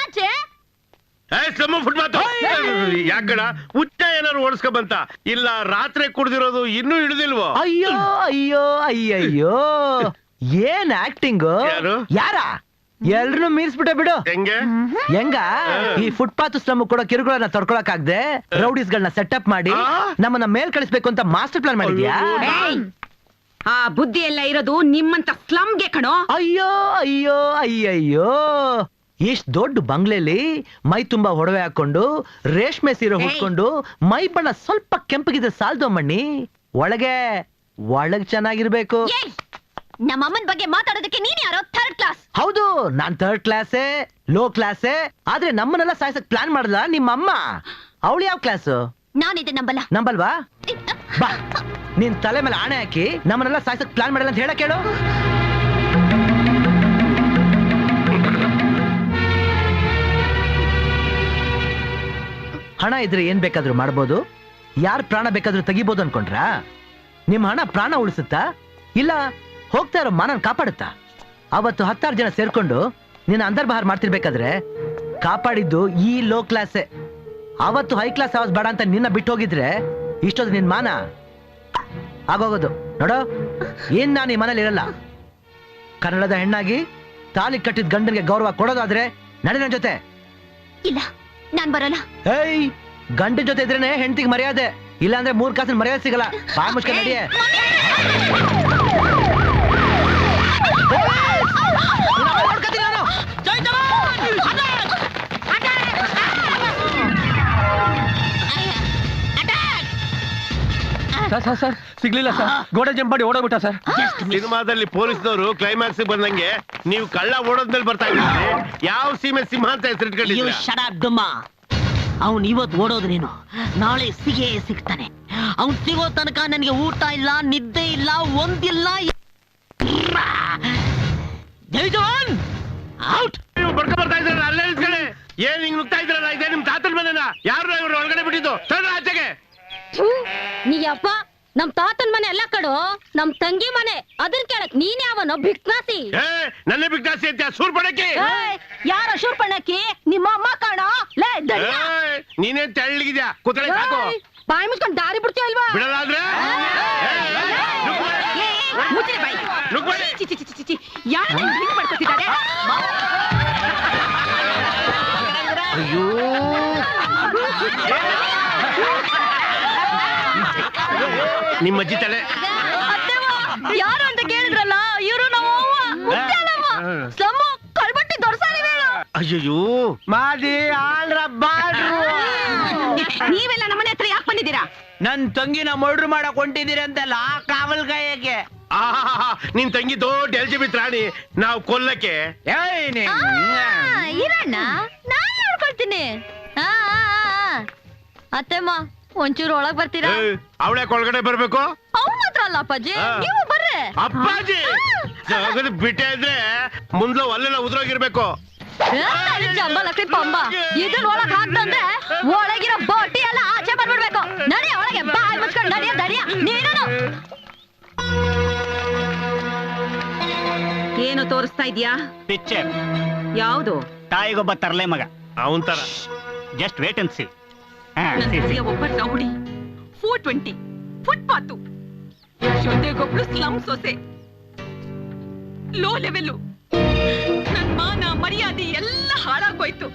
ಆಚೆ ಫುಟ್ಪಾತ್ ಯಾಕಡ ಹುಚ್ಚ ಏನಾರು ಓಡಿಸ್ಕೊ ಬಂತ ಇಲ್ಲ ರಾತ್ರಿ ಕುಡ್ದಿರೋದು ಇನ್ನೂ ಹಿಡಿದಿಲ್ವೋ ಅಯ್ಯೋ ಅಯ್ಯೋ ಅಯ್ಯಯ್ಯೋ ಏನ್ ಆಕ್ಟಿಂಗ್ ಯಾರ ಎಲ್ರು ಮೀರ್ಸ್ಬಿಟ್ಟೆ ಬಿಡು ಹೆಂಗ ಈ ಫುಟ್ಪಾತ್ ಸ್ಲಮ್ ಕೊಡೋ ಕಿರುಗಳನ್ನ ತಡ್ಕೊಳಕ್ ಆಗದೆ ರೌಡೀಸ್ ಗಳನ್ನ ಸೆಟಪ್ ಮಾಡಿ ನಮ್ಮನ್ನ ಮೇಲ್ ಕಳಿಸ್ಬೇಕು ಅಂತ ಮಾಸ್ಟರ್ ಪ್ಲಾನ್ ಮಾಡಿದ್ಯಾ ಆ ಬುದ್ಧಿ ಎಲ್ಲ ಇರೋದು ನಿಮ್ಮಂತ ಸ್ಲಮ್ಗೆ ಕಣೋ ಅಯ್ಯೋ ಅಯ್ಯೋ ಅಯ್ಯಯ್ಯೋ ಇಷ್ಟ್ ದೊಡ್ಡ ಬಂಗ್ಲೆಲಿ ಮೈ ತುಂಬಾ ಒಡವೆ ಹಾಕೊಂಡು ರೇಷ್ಮೆ ಸೀರೆ ಹುಟ್ಕೊಂಡು ಮೈ ಬಣ್ಣ ಸ್ವಲ್ಪ ಕೆಂಪಗಿದೆ ಸಾಲ್ದು ಮಣ್ಣಿ ಒಳಗ್ ಚೆನ್ನಾಗಿರ್ಬೇಕು ನಮ್ಮಮ್ಮನ ಬಗ್ಗೆ ಮಾತಾಡೋದಕ್ಕೆ ನೀನ್ ಯಾರೋ ಥರ್ಡ್ ಕ್ಲಾಸ್ ಹೌದು ನಾನ್ ಥರ್ಡ್ ಕ್ಲಾಸೇ ಲೋ ಕ್ಲಾಸೇ ಆದ್ರೆ ನಮ್ಮನ್ನೆಲ್ಲ ಸಾಯಿಸಕ್ ಪ್ಲಾನ್ ಮಾಡಲ್ಲ ನಿಮ್ಮಮ್ಮ ಅವಳು ಯಾವ ಕ್ಲಾಸ್ ನಾನಿದೆ ನಂಬಲ್ವಾ ಬಾ ನಿನ್ ತಲೆ ಮೇಲೆ ಆಣೆ ಹಾಕಿ ನಮ್ಮನ್ನೆಲ್ಲ ಸಾಯಿಸಕ್ ಪ್ಲಾನ್ ಮಾಡಲ್ಲ ಅಂತ ಹೇಳಕ್ ಹೇಳು ಹಣ ಇದ್ರೆ ಏನ್ ಬೇಕಾದ್ರೂ ಮಾಡ್ಬೋದು ಯಾರ್ ಪ್ರಾಣ ಬೇಕಾದ್ರೂ ತೆಗಿಬೋದು ಅನ್ಕೊಂಡ್ರಾ ನಿಮ್ ಹಣ ಪ್ರಾಣ ಉಳಿಸುತ್ತಾ ಇಲ್ಲ ಹೋಗ್ತಾ ಇರೋ ಮಾನನ್ ಕಾಪಾಡುತ್ತಾ ಅವತ್ತು 10 ಜನ ಸೇರ್ಕೊಂಡು ನಿನ್ನ ಅಂತರ್ಬಾರ್ ಮಾಡ್ತಿರ್ಬೇಕಾದ್ರೆ ಕಾಪಾಡಿದ್ದು ಈ ಲೋ ಕ್ಲಾಸೆ ಅವತ್ತು ಹೈ ಕ್ಲಾಸ್ ಆವಾಸ್ ಬೇಡ ಅಂತ ನಿನ್ನ ಬಿಟ್ಟು ಹೋಗಿದ್ರೆ ಇಷ್ಟೊಂದು ನಿನ್ ಮಾನ ಆಗೋಗೋದು ನೋಡೋ ಏನ್ ನಾನು ಈ ಮನೇಲಿ ಇರಲ್ಲ ಕನ್ನಡದ ಹೆಣ್ಣಾಗಿ ತಾಲಿ ಕಟ್ಟಿದ ಗಂಡನಿಗೆ ಗೌರವ ಕೊಡೋದಾದ್ರೆ ನಡೆ ನನ್ ಜೊತೆ ಇಲ್ಲ ನಾನ್ ಬರೋಲ್ಲ ಏಯ್ ಗಂಡನ ಜೊತೆ ಇದ್ರೇನೆ ಹೆಂಡತಿಗೆ ಮರ್ಯಾದೆ ಇಲ್ಲ ಅಂದ್ರೆ 3 ಕಾಸಿನ ಮರ್ಯಾದೆ ಸಿಗಲ್ಲ ಬಾ ಮುಷ್ಕ ನಡಿಯೇ ಸರ್ ಸಿಗ್ಲಿಲ್ಲ ಸರ್ ಗೋಡೆ ಜಂಪ್ ಮಾಡಿ ಓಡೋಗ್ಬಿಟ್ಟ ಸರ್ ಸಿನಿಮಾದಲ್ಲಿ ಪೊಲೀಸ್ನವರು ಕ್ಲೈಮ್ಯಾಕ್ಸ್ ಬಂದಂಗೆ ನೀವು ಕಳ್ಳ ಓಡೋದ್ಮೇಲೆ ಬರ್ತಾ ಇದ್ದೀರಿ ಯಾವ ಸೀಮೆ ಸಿಂಹ ಅಂತ ಹೆಸರಿಟ್ಕೊಂಡಿದ್ದೀರಾ ಅವನ್ ಇವತ್ತು ಓಡೋದ್ರೇನು ನಾಳೆ ಸಿಗ್ತಾನೆ ಅವನ್ ಸಿಗೋ ತನಕ ನನಗೆ ಊಟ ಇಲ್ಲ ನಿದ್ದೆ ಇಲ್ಲ ಒಂದಿಲ್ಲ ಔಟ್ ನೀವು ಬರ್ಕೊ ಬರ್ತಾ ಇದ್ದೀರ ಅಲ್ಲೇ ನಿಲ್ಸ್ಕೊಳ್ಳಿ ಏನ್ ಹಿಂಗ್ ನುಗ್ತಾ ಇದ್ರಲ್ಲ ಇದೇ ನಿಮ್ ತಾತನ ಮನೆನ ಯಾರು ಇವ್ರು ಒಳಗಡೆ ಬಿಟ್ಟಿದ್ದು ತಡ ಆಚೆಗೆ ನೀ ಅಪ್ಪ ನಮ್ ತಾತನ್ ಮನೆ ಎಲ್ಲ ಕಡು ನಮ್ ತಂಗಿ ಮನೆ ಅದನ್ ಕೇಳಕ್ ನೀನ್ ಯಾವನೋ ಬಿಕ್ನಾಸಿ ನನ್ನ ಬಿಕ್ನಾಸಿ ಅಂತ ಸೂರ್ಪಣಕ್ಕೆ ಯಾರ ಶೂರ್ಪಣಕ್ಕಿ ನಿಮ್ಮ ಅಮ್ಮ ಕಾಣೋ ಲೇ ನೀನೇ ತೆಳ್ಳಗಿದ್ಯಾ ಕೂತ್ಕೊಳ್ಳಿ ಸಾಕು ಬಾಯಿ ಮುಚ್ಕೊಂಡ್ ದಾರಿ ಬಿಡ್ತೀಯ ಅಲ್ವಾ ಬಿಡಲ್ಲ ಆದ್ರೆ ಯಾರು ಮಾಡ್ಕೊತಿದ್ದಾರೆ ಅಯ್ಯೋ ನಿಮ್ಮ ಅಜ್ಜಿ ತಲೆ ಯಾರು ಅಂತ ಕೇಳಿದ್ರಲ್ಲ ಇವರು ನಾವು ಕಳ್ಬಟ್ಟಿ ದೊರಸಾಲಿ ಅಯ್ಯೋ ಮಾದಿ ಆಳ್ರ ಬಾಡ್ರು ನೀವೆಲ್ಲ ನಮ್ಮನೆ ಹತ್ರ ಯಾಕೆ ಬಂದಿದ್ದೀರಾ ನನ್ ತಂಗಿನ ಮರ್ಡರ್ ಮಾಡಕ್ ಹೊಂಟಿದ್ದೀರಿ ಅಂತಲ್ಲ ಕಾವಲ್ ಕಾಯಕ್ಕೆ ನಿನ್ ತಂಗಿ ದೊಡ್ಡ ಎಲ್ಜಿಬಿಟ್ ರಾಣಿ ನಾವು ಕೊಲ್ಲಕ್ಕೆ ಇರಣ್ಣ ನಾನ್ ನೋಡ್ಕೊಳ್ತೀನಿ ಅತ್ತೆಮ್ಮ ಒಂಚೂರು ಒಳಗ್ ಬರ್ತೀರಾ ಅವಳೆ ಒಳಗಡೆ ಬರ್ಬೇಕು ಅವ್ನ ಹತ್ರ ಅಲ್ಲ ಅಪ್ಪಾಜಿ ನೀವು ಬರ್ರೆ ಅಪ್ಪಾಜಿ ಬಿಟ್ಟೆ ಇದ್ರೆ ಮುಂದ್ಲ ಒಲ್ಲೆಲ್ಲ ಉದ್ರೋಗಿರ್ಬೇಕು ಜಂಬಲಕ್ರಿ ಪಂಬ ಇದ್ರ ಒಳಗ್ ಹಾಕ್ತಂದ್ರೆ ಒಳಗಿರೋ ಬೋಟಿ ಎಲ್ಲ ಆಚೆ ಬಂದ್ಬಿಡ್ಬೇಕು ನಡಿ ಒಳಗೆ ಬಾಯ್ ಮುಚ್ಕೊಂಡು ದಡಿಯ ನೀನು ಏನು ತೋರಿಸ್ತಾ ಇದ್ಯಾ ಪಿಕ್ಚರ್ ಯಾವುದು ತಾಯಿಗೊಬ್ಬ ತರಲೆ ಮಗ ಅವನ್ ತರ ಜಸ್ಟ್ ವೇಟ್ ಅಂಡ್ ಸಿ ಒಬ್ಬ ರೌಡಿ 420 ಫುಟ್ಪಾತು ಜೊತೆಗೊಬ್ಳು ಸ್ಲಮ್ ಸೊಸೆ ಲೋ ಲೆವೆಲ್ಲು ನನ್ ಮಾನ ಮರ್ಯಾದೆ ಎಲ್ಲ ಹಾಳಾಗೋಯ್ತು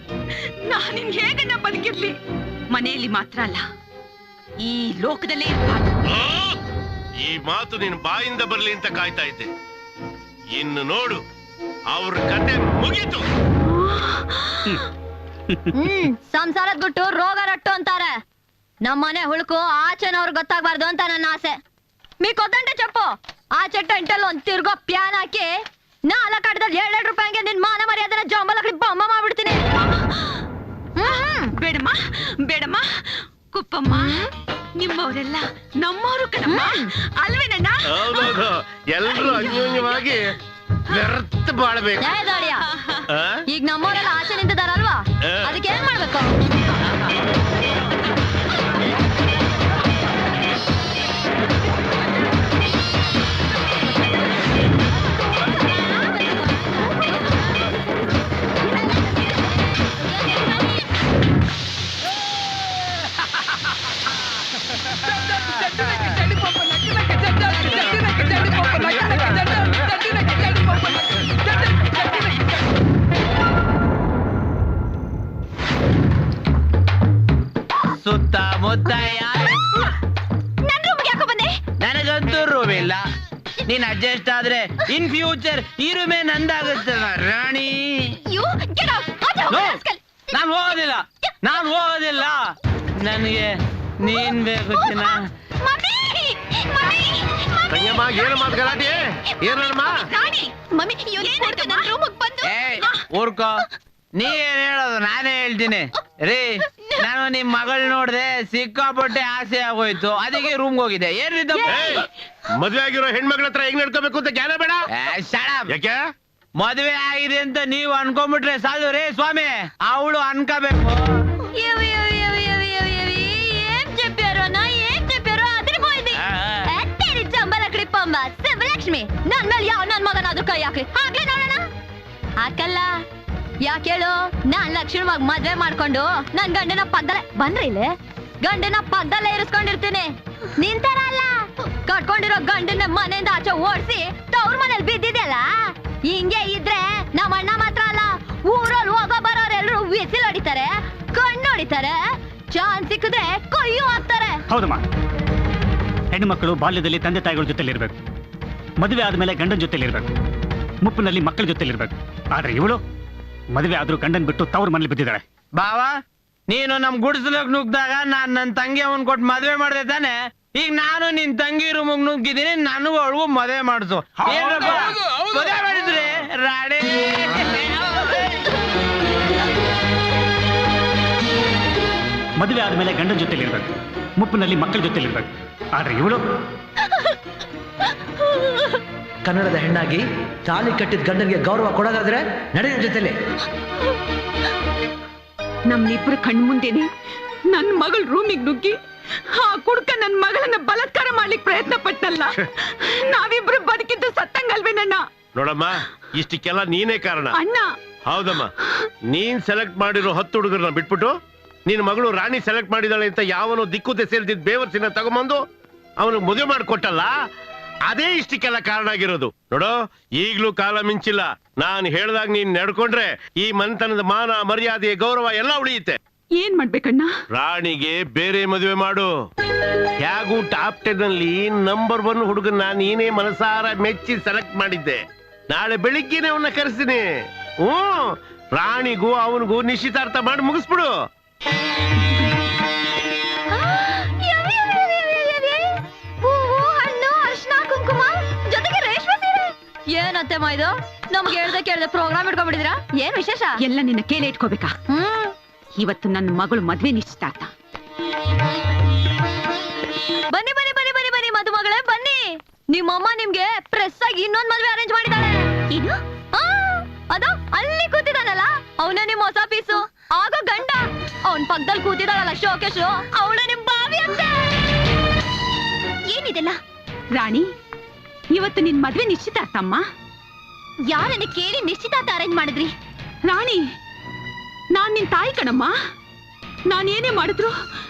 ನಾನಿನ್ ಹೇಗಣ್ಣ ಬದುಕಿರ್ಲಿ ಮನೆಯಲ್ಲಿ ಮಾತ್ರ ಅಲ್ಲ ಈ ಲೋಕದಲ್ಲೇ ಇರ್ಬಾರ್ದು ಈ ಮಾತು ನಿನ್ ಬಾಯಿಂದ ಬರ್ಲಿ ಅಂತ ಕಾಯ್ತಾ ಇದ್ದೆ ಇನ್ನು ನೋಡು ಅವ್ರ ಕತೆ ಮುಗೀತು ಸಂಸಾರದ ಬಿಟ್ಟು ರೋಗ ರಟ್ಟು ಅಂತಾರೆ ನಮ್ಮನೆ ಹುಳುಕು ಆಚೆನವ್ರು ಗೊತ್ತಾಗ್ಬಾರ್ದು ಅಂತ ನನ್ನ ಆಸೆ ಮೀ ಕೊತ್ತಂಟೆ ಚಪ್ಪು ಆಚೆ ಟೆಂಟಲ್ಲಿ ಒಂದ್ ತಿರ್ಗೋ ಪ್ಯಾನ್ ಹಾಕಿ ನಾಲ್ಕಾಟದಲ್ಲಿ 2 ರೂಪಾಯಿಗೆ ನಿನ್ ಮಾನ ಮರ್ಯಾದನ ಜಂಬಲಕ್ರಿ ಬೊಮ್ಮ ಮಾಡ್ಬಿಡ್ತೀನಿ ಬೇಡಮ್ಮ ಬೇಡಮ್ಮ ಕುಪ್ಪಮ್ಮ ನಿಮ್ಮವರೆಲ್ಲ ನಮ್ಮವರು ಕಣಮ್ಮ ಅಲ್ವೇನಣ್ಣ ಎಲ್ರು ಅನ್ಯೋನ್ಯವಾಗಿ ವ್ಯರ್ಥ ಬಾಳ್ಬೇಕು ಈಗ ನಮ್ಮವರೆಲ್ಲ ಆಚೆ ನಿಂತಿದಾರಲ್ವಾ ಅದಕ್ಕೆ ಏನ್ ಮಾಡ್ಬೇಕು ಮುತ್ತಯ್ಯ ನನ್ ರೂಮ್ಗೆ ಯಾಕೋ ಬಂದೆ? ನನಗಂತೂ ರೂಮ್ ಇಲ್ಲ. ನೀನ್ ಅಡ್ಜಸ್ಟ್ ಆದ್ರೆ ಇನ್ ಫ್ಯೂಚರ್ ಈ ರೂಮೇ ನಂದಾಗುತ್ತೆ ರಾಣಿ. You get out. ಆಚೆ ಹೋಗು, No. rascal. ನಾನ್ ಹೋಗೋದಿಲ್ಲ. ನನಗೆ ನೀನ್ ಬೇಕು ಚಿನ್ನ. Mummy, mummy, mummy. ತಂಗಮ್ಮ ಏನು ಮಾತು ಗಲಾಟೆ ಏನಮ್ಮ? ರಾಣಿ, ಮಮ್ಮಿ, ಇವ್ನು ಕೂಡ್ದು ನನ್ ರೂಮಿಗೆ ಬಂದು ಊರ್ಕೋ, ನೀ ಏನ್ ಹೇಳೋದು ನಾನೇ ಹೇಳ್ತೀನಿ. ರೀ, ನಾನು ನಿಮ್ ಮಗಳ್ ನೋಡ್ದೆ, ಸಿಕ್ಕಾಪಟ್ಟೆ ಆಸೆ ಆಗೋಯ್ತು, ಅದಕ್ಕೆ ರೂಮ್ಗೆ ಹೋಗಿದ್ದೆ. ಏನ್ರಿ ಮದ್ವೆ ಆಗಿರೋ ಹೆಣ್ಮಕ್ಳ ಹತ್ರ ಹೆಂಗ್ ನಡ್ಕೋಬೇಕು ಅಂತ ಜ್ಞಾನ ಬೇಡ? ಯಾಕೆ? ಮದ್ವೆ ಆಗಿದೆ ಅಂತ ನೀವ್ ಅನ್ಕೊಂಡ್ಬಿಟ್ರೆ ಸಾಲು ರೇ ಸ್ವಾಮಿ, ಅವಳು ಅನ್ಕೋಬೇಕು. ఏం చెప్పారో నా ఏం చెప్పారో అదిరిపోయింది. తెరి చంబల క్లిప్పమ్మ శివలక్ష్మి ನನ್ ಮೇಲೆ ಯಾವ ನನ್ ಮಗನಾದ್ರೂ ಕೈ ಹಾಕ್ಲಿ ಹಾಕ್ಲಿ ನೋಡೋಣ. ಹಾಕಲ್ಲ ಯಾಕೇಳು? ನಾನ್ ಲಕ್ಷಣವಾಗಿ ಮದ್ವೆ ಮಾಡ್ಕೊಂಡು ನನ್ ಗಂಡನ ಪಕ್ಕದಲ್ಲೇ ಬಂದ್ರೆ ಇಲ್ಲಿ ಗಂಡನ ಪಕ್ಕದಲ್ಲೇ ಇರಿಸ್ಕೊಂಡಿರ್ತೀನಿ. ನಿಂತರ ಅಲ್ಲ, ಕಟ್ಕೊಂಡಿರೋ ಗಂಡನ ಮನೆಯಿಂದ ಆಚೆ ಓಡಿಸಿ ತವ್ರ ಮನೇಲಿ ಬಿದ್ದಿದೆಯಲ್ಲ. ಹಿಂಗೆ ಇದ್ರೆ ನಮ್ಮ ಅಣ್ಣ ಮಾತ್ರ ಅಲ್ಲ, ಊರಲ್ಲಿ ಹೋಗೋ ಬರೋರೆಲ್ರು ವಿಸಿಲ್ ಹೊಡಿತಾರೆ, ಕಣ್ಣು ಹೊಡಿತಾರೆ, ಚಾನ್ಸ್ ಸಿಕ್ಕಿದ್ರೆ ಕೊಯ್ಯು ಹಾಕ್ತಾರೆ. ಹೌದಮ್ಮ, ಹೆಣ್ಣು ಮಕ್ಕಳು ಬಾಲ್ಯದಲ್ಲಿ ತಂದೆ ತಾಯಿಗಳ ಜೊತೆಲಿರ್ಬೇಕು, ಮದುವೆ ಆದ್ಮೇಲೆ ಗಂಡನ ಜೊತೆಲಿರ್ಬೇಕು, ಮುಪ್ಪಿನಲ್ಲಿ ಮಕ್ಕಳ ಜೊತೆಲಿರ್ಬೇಕು. ಆದ್ರೆ ಇವಳು ಮದುವೆ ಆದ್ರೂ ಗಂಡನ್ ಬಿಟ್ಟು ತವ್ರ ಮನೇಲಿ ಬಿದ್ದಿದ್ದಾಳೆ. ಬಾವಾ, ನೀನು ನಮ್ ಗುಡಿಸಲಕ್ ನುಗ್ದಾಗ ನಾನ್ ನನ್ ತಂಗಿ ಅವನ್ ಕೊಟ್ಟು ಮದ್ವೆ ಮಾಡ್ದೆ ತಾನೆ. ಈಗ ನಾನು ನಿನ್ ತಂಗಿ ರೂಮಿಗೆ ನುಗ್ಗಿದ್ದೀನಿ, ನನಗೂ ಅವಳಿಗೂ ಮದ್ವೆ ಮಾಡಿಸು. ಮದ್ವೆ ಮಾಡಿದ್ರಿ ರಾಣಿ. ಮದುವೆ ಆದ್ಮೇಲೆ ಗಂಡನ ಜೊತೆಲಿರ್ಬೇಕು, ಮುಪ್ಪಿನಲ್ಲಿ ಮಕ್ಕಳ ಜೊತೆಲಿರ್ಬೇಕು. ಆದ್ರೆ ಇವಳು ಕನ್ನಡದ ಹೆಣ್ಣಾಗಿ ತಾಳಿ ಕಟ್ಟಿದ ಗಂಡನಿಗೆ ಗೌರವ ಕೊಡೋದಾದ್ರೆ ನಡೆಯ ಜೊತೆಲಿ. ನಮ್ಮಿಬ್ರು ಕಣ್ಮುಂದೆನೆ ನನ್ ಮಗಳ ರೂಮಿಗೆ ನುಗ್ಗಿ ಆ ಕುಡ್ಕ ನನ್ ಮಗಳನ್ನ ಬಲಾತ್ಕಾರ ಮಾಡ್ಲಿಕ್ಕೆ ಪ್ರಯತ್ನ ಪಟ್ಟಲ್ಲ. ನಾವಿಬ್ರು ಬದುಕಿದ್ದು ಸತ್ತಂಗಲ್ವೇನಣ್ಣ? ನೋಡಮ್ಮ, ಇಷ್ಟಕ್ಕೆಲ್ಲ ನೀನೇ ಕಾರಣ. ಅಣ್ಣ, ಹೌದಮ್ಮ, ನೀನ್ ಸೆಲೆಕ್ಟ್ ಮಾಡಿರೋ 10 ಹುಡುಗರನ್ನ ಬಿಟ್ಬಿಟ್ಟು ನಿನ್ ಮಗಳು ರಾಣಿ ಸೆಲೆಕ್ಟ್ ಮಾಡಿದಾಳೆ ಅಂತ ಯಾವನು ದಿಕ್ಕು ದೆಸೆಲ್ದಿದ್ ಬೇವರ್ಸಿನ ತಗೊಂಬಂದು ಅವನಿಗೆ ಮದುವೆ ಮಾಡಿಕೊಟ್ಟಲ್ಲ, ಅದೇ ಇಷ್ಟಕ್ಕೆಲ್ಲ ಕಾರಣ ಆಗಿರೋದು. ನೋಡೋ, ಈಗ್ಲೂ ಕಾಲ ಮಿಂಚಿಲ್ಲ. ನಾನ್ ಹೇಳ್ದಾಗ ನೀನ್ ನಡ್ಕೊಂಡ್ರೆ ಈ ಮನೆತನದ ಮಾನ ಮರ್ಯಾದೆ ಗೌರವ ಎಲ್ಲ ಉಳಿಯುತ್ತೆ. ಏನ್ ಮಾಡ್ಬೇಕಣ್ಣ? ರಾಣಿಗೆ ಬೇರೆ ಮದುವೆ ಮಾಡು. ಹೇಗೂ ಟಾಪ್ 10 ಅಲ್ಲಿ ನಂಬರ್ 1 ಹುಡುಗನ್ನ ನೀನೇ ಮನಸಾರ ಮೆಚ್ಚಿ ಸೆಲೆಕ್ಟ್ ಮಾಡಿದ್ದೆ. ನಾಳೆ ಬೆಳಿಗ್ಗೆನೆ ಅವನ್ನ ಕರೆಸ್ತೀನಿ. ರಾಣಿಗೂ ಅವನಿಗೂ ನಿಶ್ಚಿತಾರ್ಥ ಮಾಡಿ ಮುಗಿಸ್ಬಿಡು. ಹೂವು, ಹಣ್ಣು, ಅರ್ಶಿನ, ಕುಂಕುಮ ಜೊತೆಗೆ ರೇಷ್ಮೆ ಸೀರೆ. ಏನತ್ತೆ ಇದು? ನಮ್ಗೆ ಹೇಳ್ದೆ ಕೇಳ್ದೆ ಪ್ರೋಗ್ರಾಮ್ ಇಟ್ಕೊಂಡ್ಬಿಟ್ಟಿದ್ದೀರಾ? ಏನ್ ವಿಶೇಷ? ಎಲ್ಲ ನಿನ್ನ ಕೇಳಿ ಇಟ್ಕೋಬೇಕಾ? ಇವತ್ತು ನನ್ನ ಮಗಳು ಮದ್ವೆ ನಿಶ್ಚಿತಾರ್ಥ. ಬನ್ನಿ ಬನ್ನಿ ಬನ್ನಿ ಬನ್ನಿ ಬನ್ನಿ ಮದುಮಗಳೇ ಬನ್ನಿ. ನಿಮ್ಮಮ್ಮ ನಿಮ್ಗೆ ಪ್ರೆಸ್ ಆಗಿ ಇನ್ನೊಂದ್ ಮದ್ವೆ ಅರೇಂಜ್ ಮಾಡಿದಾಳೆ. ಏನು? ಅದು ಅಲ್ಲಿ ಕೂತಿದಾನಲ್ಲ, ಅವನೇ ನಿಮ್ ಹೊಸ ಪೀಸು. ಆಗ ಗಂಡ ಅವನ್ ಪಕ್ಕದಲ್ಲಿ ಕೂತಿದಾಳಲ್ಲ ಶೋಕೇಶು, ಅವಳು ನಿಮ್ ಬಾವಿ ಅಂತ. ಏನಿದೆಲ್ಲ? ರಾಣಿ, ಇವತ್ತು ನಿನ್ ಮದ್ವೆ ನಿಶ್ಚಿತಾರ್ಥ ಅಮ್ಮ. ಯಾರನ್ನ ಕೇಳಿ ನಿಶ್ಚಿತಾರ್ಥ ಅರೇಂಜ್ ಮಾಡಿದ್ರಿ? ರಾಣಿ, ನಾನ್ ನಿನ್ ತಾಯಿ ಕಣಮ್ಮ. ನಾನೇನೇ ಮಾಡಿದ್ರು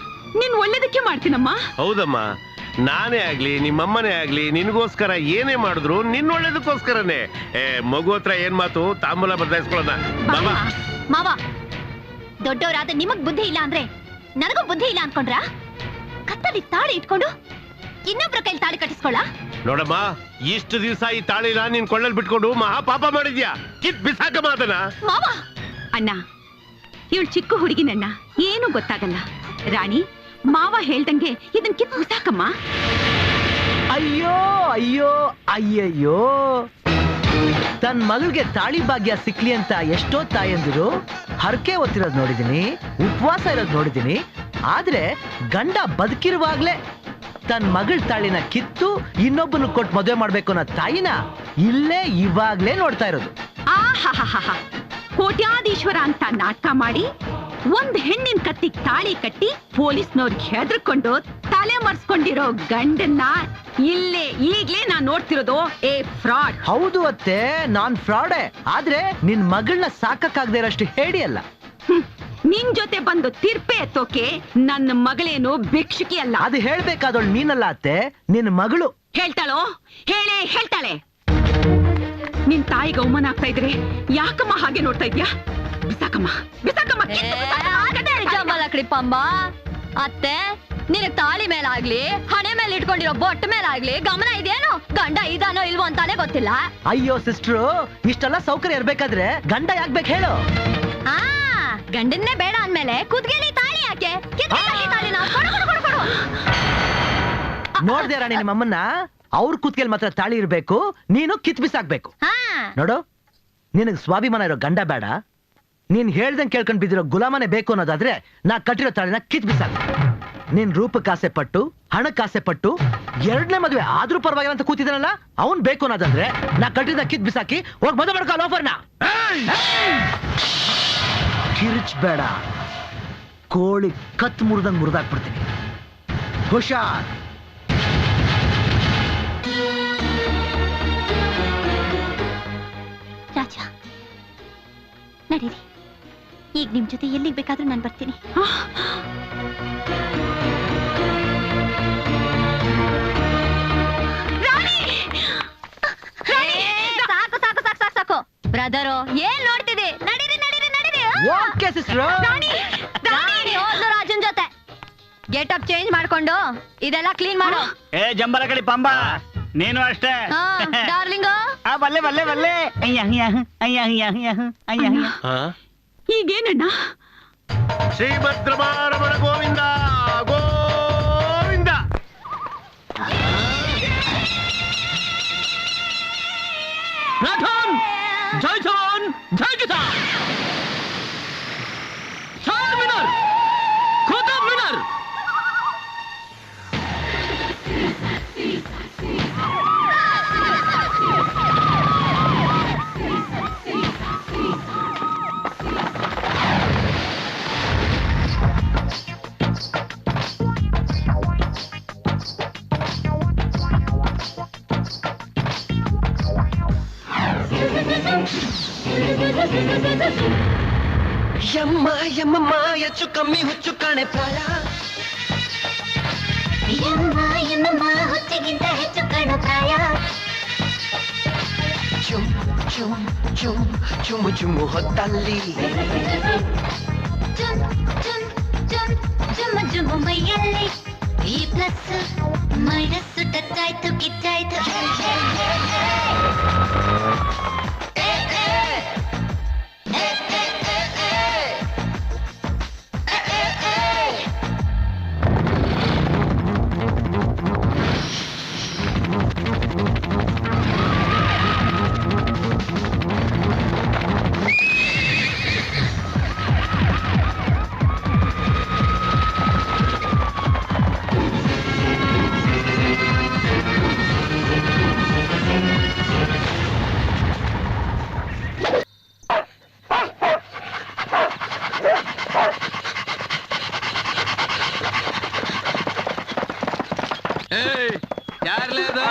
ನಿನ್ ಒಳ್ಳೇದಕ್ಕೆ ಮಾಡ್ತೀನಮ್ಮ. ಹೌದಮ್ಮ, ನಾನೇ ಆಗ್ಲಿ ನಿಮ್ಮಮ್ಮನೇ ಆಗ್ಲಿ ನಿನ್ಗೋಸ್ಕರ ಏನೇ ಮಾಡಿದ್ರು ನಿನ್ ಒಳ್ಳೇದಕ್ಕೋಸ್ಕರನೇ. ಮಗು ಹತ್ರ ಏನ್ ಮಾತು, ತಾಂಬೂಲ ಬದಲಾಯಿಸ್ಕೊಳ್ಳೋಣ. ಮಾವ, ದೊಡ್ಡವರಾದ ನಿಮಗ್ ಬುದ್ಧಿ ಇಲ್ಲ ಅಂದ್ರೆ ನನಗೂ ಬುದ್ಧಿ ಇಲ್ಲ ಅನ್ಕೊಂಡ್ರ? ಕತ್ತಲ್ಲಿ ತಾಳಿ ಇಟ್ಕೊಂಡು ಇನ್ನೊಬ್ರ ಕೈಲಿ ತಾಳಿ ಕಟ್ಟಿಸ್ಕೊಳ್ಳ? ನೋಡಮ್ಮ, ಇಷ್ಟು ದಿವಸ ಈ ತಾಳಿನ ನಿನ್ ಕೊಳ್ಳಲ್ಲಿ ಬಿಟ್ಕೊಂಡು ಮಹಾ ಪಾಪ ಮಾಡಿದ್ಯಾ. ಕಿತ್ ಬಿಸಾಕ ಮಾತನ. ಮಾವ, ಅಣ್ಣ, ಇವಳು ಚಿಕ್ಕ ಹುಡುಗಿನಣ್ಣ, ಏನು ಗೊತ್ತಾಗಲ್ಲ. ರಾಣಿ, ಮಾವ ಹೇಳ್ದಂಗೆ ಇದನ್ ಕಿತ್ ಬಿಸಾಕಮ್ಮ. ಅಯ್ಯೋ ಅಯ್ಯೋ ಅಯ್ಯಯ್ಯೋ, ತನ್ ಮಗಳಿಗೆ ತಾಳಿ ಭಾಗ್ಯ ಸಿಕ್ಲಿ ಅಂತ ಎಷ್ಟೋ ತಾಯಂದಿರು ಹರಕೆ ಹೊತ್ತಿರೋದ್ ನೋಡಿದೀನಿ, ಉಪವಾಸ ಇರೋದ್ ನೋಡಿದೀನಿ. ಆದ್ರೆ ಗಂಡ ಬದುಕಿರುವಾಗ್ಲೇ ತನ್ ಮಗಳ ತಾಳಿನ ಕಿತ್ತು ಇನ್ನೊಬ್ಬನ ಕೊಟ್ಟು ಮದುವೆ ಮಾಡ್ಬೇಕು ಅನ್ನೋ ತಾಯಿನ ಇಲ್ಲೇ ಇವಾಗ್ಲೇ ನೋಡ್ತಾ ಇರೋದು. ಆಹಾಹಾಹಾ, ಕೋಟ್ಯಾಧೀಶ್ವರ ಅಂತ ನಾಟಕ ಮಾಡಿ ಒಂದ್ ಹೆಣ್ಣಿನ ಕತ್ತಿಗೆ ತಾಳಿ ಕಟ್ಟಿ ಪೊಲೀಸ್ನವ್ರಿಗೆ ಹೆದರ್ಕೊಂಡು ತಲೆ ಮರ್ಸ್ಕೊಂಡಿರೋ ಗಂಡನ್ನ ಇಲ್ಲೇ ಈಗ್ಲೇ ನಾನ್ ನೋಡ್ತಿರೋದು. ಏ ಫ್ರಾಡ್! ಹೌದು ಅತ್ತೆ, ನಾನ್ ಫ್ರಾಡೆ. ಆದ್ರೆ ನಿನ್ ಮಗಳನ್ನ ಸಾಕಕ್ಕಾಗದೇ ಇರೋಷ್ಟು ಹೇಳಿ ಅಲ್ಲ. ನಿನ್ ಜೊತೆ ಬಂದು ತೀರ್ಪೆ ಎತ್ತೋಕೆ ನನ್ನ ಮಗಳೇನು ಭಿಕ್ಷುಕಿ ಅಲ್ಲ. ಅದು ಹೇಳ್ಬೇಕಾದವಳು ನೀನಲ್ಲ ಅತ್ತೆ, ನಿನ್ ಮಗಳು. ಹೇಳ್ತಾಳೋ? ಹೇಳ್ತಾಳೆ. ನಿನ್ ತಾಯಿಗೆ ಅವಮಾನ ಆಗ್ತಾ ಇದ್ರೆ ಯಾಕಮ್ಮ ಹಾಗೆ ನೋಡ್ತಾ ಇದ್ಯಾ? ಬಿಸಾಕಮ್ಮ, ಬಿಸಾಕಮ್ಮ, ಕಿತ್ತು ಬಿಸಾಕಮ್ಮ. ಜಂಬಲಕ್ಡಿ ಪಂಬ, ಅತ್ತೆ ನಿನಗ್ ತಾಳಿ ಮೇಲಾಗ್ಲಿ ಹಣೆ ಮೇಲೆ ಇಟ್ಕೊಂಡಿರೋ ಬೊಟ್ಟ ಮೇಲಾಗ್ಲಿ ಗಮನ ಇದೇನು ಗಂಡ ಇದಾನೋ ಇಲ್ವೋ ಅಂತಾನೆ ಗೊತ್ತಿಲ್ಲ. ಅಯ್ಯೋ ಸಿಸ್ಟ್ರು, ಇಷ್ಟೆಲ್ಲ ಸೌಕರ್ಯ ಇರ್ಬೇಕಾದ್ರೆ ಗಂಡ ಯಾಕ್ಬೇಕು ಹೇಳು? ಆ ಗಂಡನ್ನೇ ಬೇಡ ಅಂದ್ಮೇಲೆ ಕುದ್ಗೆಲಿ ತಾಳಿ ಯಾಕೆ? ಕಿತ್ಗೆಲಿ ತಾಳಿನ ಕೊಡು ಕೊಡು ಕೊಡು ಕೊಡು. ನೋಡ್ದೆ ರಾಣಿ ನಿಮ್ಮಮ್ಮನ್ನ, ಅವ್ರ ಕುತ್ಕೆಲ್ ಮಾತ್ರ ತಾಳಿ ಇರ್ಬೇಕು, ನೀನು ಕಿತ್ ಬಿಸಾಕ್ಬೇಕು. ಹಾ ನೋಡು, ನಿನಗ್ ಸ್ವಾಭಿಮಾನ ಇರೋ ಗಂಡ ಬೇಡ, ನೀನ್ ಹೇಳ್ದಂಗ್ ಕೇಳ್ಕೊಂಡ್ ಬಿದ್ದಿರೋ ಗುಲಾಮನೆ ಬೇಕು ಅನ್ನೋದಾದ್ರೆ ನಾ ಕಟ್ಟಿರೋ ತಾಳಿನ ಕಿತ್ ಬಿಸಾಕ. ನೀನ್ ರೂಪಕ್ಕಾಸೆ ಪಟ್ಟು ಹಣಕ್ಕಾಸೆ ಪಟ್ಟು ಎರಡನೇ ಮದ್ವೆ ಆದ್ರೂ ಪರವಾಗಿಲ್ಲ ಅಂತ ಕೂತಿದ್ದಾನಲ್ಲ, ಅವನ್ ಬೇಕು ಅನ್ನೋದಾದ್ರೆ ನಾ ಕಟ್ಟಿದ ಕಿತ್ ಬಿಸಾಕಿ ಹೋಗ್ ಮದುವೆ ಮಾಡ್ಕೋ ಲೋಫರ್ನ. ಕಿರ್ಚ್ ಬೇಡ, ಕೋಳಿ ಕತ್ ಮುರಿದಂಗ್ ಮುರಿದಾಕ್ಬಿಡ್ತೀನಿ. ಹುಷಾರ್. ರಾಜ ನಡೀರಿ, ಈಗ ನಿಮ್ ಜೊತೆ ಎಲ್ಲಿಗೆ ಬೇಕಾದ್ರೂ ನಾನು ಬರ್ತೀನಿ. ಸಾಕು ಸಾಕು ಸಾಕು ಸಾಕು ಸಾಕು ಬ್ರದರು, ಏನ್ ನೋಡ್ತಿದಿ? ನಡೀರಿ ನಡೀರಿ ನಡೀರಿ. Okay sister. ರಾಣಿ ಹೋದ್ಲು ರಾಜನ್ ಜೊತೆ. ಗೆಟ್ ಅಪ್ ಚೇಂಜ್ ಮಾಡ್ಕೊಂಡು ಇದೆಲ್ಲ ಕ್ಲೀನ್ ಮಾಡು. ಏ ಜಂಬಲ ಕಡಿ ಪಂಬ, ನೀನು ಅಷ್ಟೇ. ಡಾರ್ಲಿಂಗು ಬಲ್ಲೆ ಬಲ್ಲೆ ಬಲ್ಲೆ. ಈಗೇನಣ್ಣ? ಶ್ರೀಭದ್ರಮಾರಮಣ ಗೋವಿಂದ ಗೋವಿಂದ. ರಾಠೋನ್ ಜೈ ಜವಾನ್ ಜೈ ಕಿಸಾನ್. ಚಾರ್ ಮಿನಾರ್ ಕುತುಬ್ ಮಿನಾರ್. ಯಮ್ಮ ಯಮ್ಮಮ್ಮ ಹೆಚ್ಚು ಕಮ್ಮಿ ಹುಚ್ಚು ಕಾಣೆ ಪ್ರಾಯ. ಹುಚ್ಚಿಗಿಂತ ಹೆಚ್ಚು ಕಾಣೋ ಪ್ರಾಯ. ಚುಮ್ ಚುಮ್ ಚುಮ್ ಚುಮು ಚುಮು ಹೊತ್ತಲ್ಲಿ ಜುಮ್ಮ ಜುಮ್ಮ ಮೈಯಲ್ಲಿ ಈ ಪ್ಲಸ್ ಮೈನಸ್ ಟಚ್ ಆಯ್ತು ಕಿಚ್ಚಾಯ್ತು. ಯಾರ್ಲೇದು?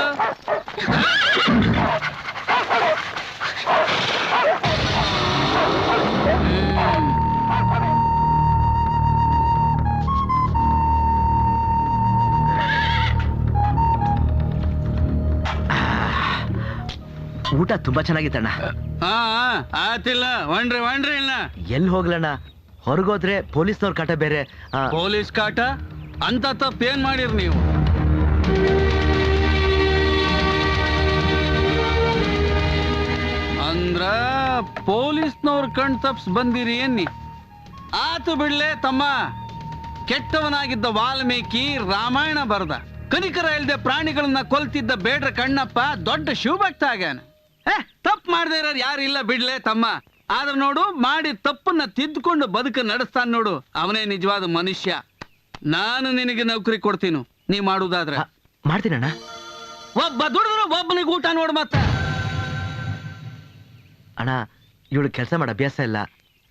ಊಟ ತುಂಬಾ ಚೆನ್ನಾಗಿತ್ತಣ್ಣ. ಆತಿಲ್ಲ ಒಣ್ರಿ ಇಲ್ಲ. ಎಲ್ಲಿ ಹೋಗ್ಲಣ್ಣ, ಹೊರಗೋದ್ರೆ ಪೊಲೀಸ್ನವ್ರ ಕಾಟ ಬೇರೆ. ಪೊಲೀಸ್ ಕಾಟ ಅಂತ ತಪ್ಪೇನ್ ಮಾಡಿರ್ ನೀವು? ಅಂದ್ರ ಪೊಲೀಸ್ನವ್ರ ಕಣ್ ತಪ್ಸ್ ಬಂದಿರಿ ಎನ್ನಿ. ಆತು ಬಿಡ್ಲೆ ತಮ್ಮ, ಕೆಟ್ಟವನಾಗಿದ್ದ ವಾಲ್ಮೀಕಿ ರಾಮಾಯಣ ಬರ್ದ. ಕನಿಕರ ಇಲ್ದೆ ಪ್ರಾಣಿಗಳನ್ನ ಕೊಲ್ತಿದ್ದ ಬೇಡ್ರ ಕಣ್ಣಪ್ಪ ದೊಡ್ಡ ಶಿವಭಕ್ತ ಆಗ್ಯಾನ. ತಪ್ಪು ಮಾಡದೇ ಇರೋರು ಯಾರು ಇಲ್ಲ ಬಿಡ್ಲೆ ತಮ್ಮ. ಆದ್ರೆ ನೋಡು, ಮಾಡಿ ತಪ್ಪನ್ನ ತಿದ್ದುಕೊಂಡು ಬದುಕು ನಡೆಸ್ತಾನ ನೋಡು, ಅವನೇ ನಿಜವಾದ ಮನುಷ್ಯ. ನಾನು ನಿನಗೆ ನೌಕರಿ ಕೊಡ್ತೀನಿ, ನೀ ಮಾಡುವುದಾದ್ರೆ. ಮಾಡ್ತೀನಣ್ಣ. ಒಬ್ಬ ದುಡಿದ್ರು ಒಬ್ಬನಿಗೆ ಊಟ ನೋಡು ಮತ್ತ. ಅಣ್ಣ, ಇವಳು ಕೆಲಸ ಮಾಡೋ ಅಭ್ಯಾಸ ಇಲ್ಲ.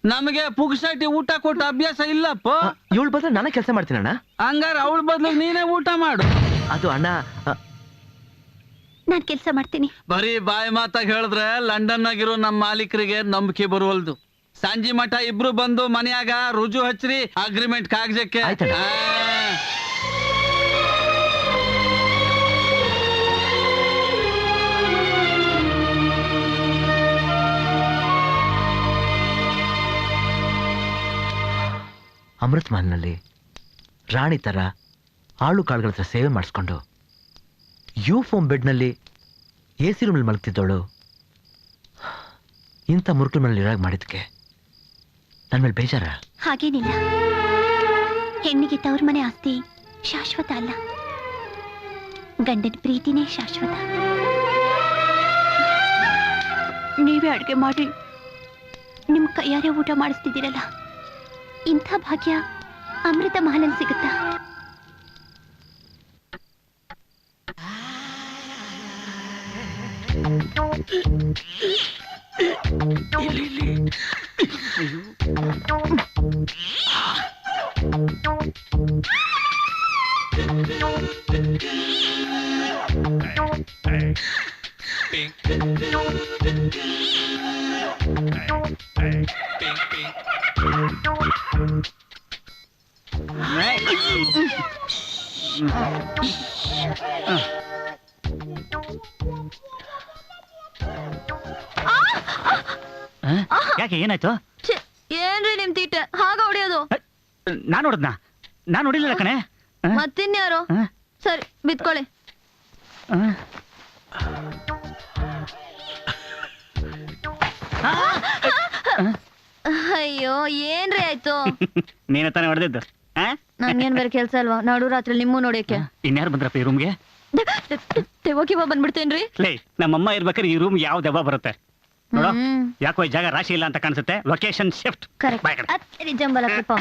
ನಮಗೆ ಪುಗ್ಸಾಟಿ ಊಟ ಕೊಟ್ಟ ಅಭ್ಯಾಸ ಇಲ್ಲಪ್ಪ. ಇವಳು ಬದಲು ನಾನೇ ಕೆಲಸ ಮಾಡ್ತೀನಣ್ಣ. ಹಂಗಾರ ಅವಳ ಬದಲು ನೀನೇ ಊಟ ಮಾಡು. ಅದು ಅಣ್ಣ, ನಾನ್ ಕೆಲಸ ಮಾಡ್ತೀನಿ. ಬರೀ ಬಾಯಿ ಮಾತಾಗ ಹೇಳಿದ್ರೆ ಲಂಡನ್ ಆಗಿರೋ ನಮ್ಮ ಮಾಲೀಕರಿಗೆ ನಂಬಿಕೆ ಬರುವಲ್ದು. ಸಂಜೆ ಮಠ ಇಬ್ರು ಬಂದು ಮನ್ಯಾಗ ರುಜು ಹಚ್ಚ್ರಿ ಅಗ್ರಿಮೆಂಟ್ ಕಾಗಜಕ್ಕೆ. ಆಯ್ತಣ್ಣ. ಅಮೃತ್ ಮಹಲ್ನಲ್ಲಿ ರಾಣಿ ತರ ಆಳು ಕಾಳುಗಳ ಹತ್ರ ಸೇವೆ ಮಾಡಿಸ್ಕೊಂಡು ಯೂಫೋಮ್ ಬೆಡ್ನಲ್ಲಿ ಎ ಸಿ ರೂಮಲ್ಲಿ ಮಲಗ್ತಿದ್ದವಳು ಇಂಥ ಮುರುಕಲ್ ಮನೇಲಿ ಇರಾಗ ಮಾಡಿದ್ಕೆ ನನ್ನ ಮೇಲೆ ಬೇಜಾರ? ಹಾಗೇನಿಲ್ಲ. ಹೆಣ್ಣಿಗೆ ತವ್ರ ಮನೆ ಆಸ್ತಿ ಶಾಶ್ವತ ಅಲ್ಲ, ಗಂಡನ ಪ್ರೀತಿನೇ ಶಾಶ್ವತ. ನೀವೇ ಅಡುಗೆ ಮಾಡಿ ನಿಮ್ಮ ಕೈಯಾರೆ ಊಟ ಮಾಡಿಸ್ತಿದ್ದೀರಲ್ಲ, ಇಂಥ ಭಾಗ್ಯ ಅಮೃತ ಮಹಲಲ್ಲಿ ಸಿಗುತ್ತಾ? ಯಾಕೆ ಏನಾಯ್ತು? ಛೆ, ಏನ್ರಿ ನಿಮ್ ತೀಟೆ ಹಾಗ ಹೊಡಿಯೋದು? ನಾನು ನೋಡಿದ್ನಾ? ನಾನು ನೋಡಿಲ್ಲ ಕಣೆ. ಮತ್ತಿನ್ಯಾರು? ಸರಿ ಬಿತ್ಕೊಳ್ಳಿ. ಅಯ್ಯೋ ಏನ್ರಿ ಆಯ್ತು? ನೀನೇ ತಾನೇ ಹೊಡೆದಿದ್ದು. ನನ್ಗೇನ್ ಬೇರೆ ಕೆಲ್ಸ ಅಲ್ವಾ ನಡು ರಾತ್ರಿ ನಿಮ್ಮೂ ನೋಡಕ್ಕೆ? ಇನ್ಯಾರು ಬಂದ್ರಪ್ಪ ಈ ರೂಮ್ಗೆ? ತೆಗೋಕಿವ ಬಂದ್ಬಿಡ್ತೇನ್ರಿ. ಲೇ, ನಮ್ಮಮ್ಮ ಇರ್ಬೇಕಾದ್ರೆ ಈ ರೂಮ್ ಯಾವ ದೆವ್ವ ಬರುತ್ತೆ ನೋಡೋ. ಯಾಕೋ ಈ ಜಾಗ ರಾಶಿ ಇಲ್ಲ ಅಂತ ಕಾಣಿಸುತ್ತೆ. Location shift. ಕರೆಕ್ಟ್. ಅತ್ತಿರಿ ಜಂಬಲ ಕೃಪ.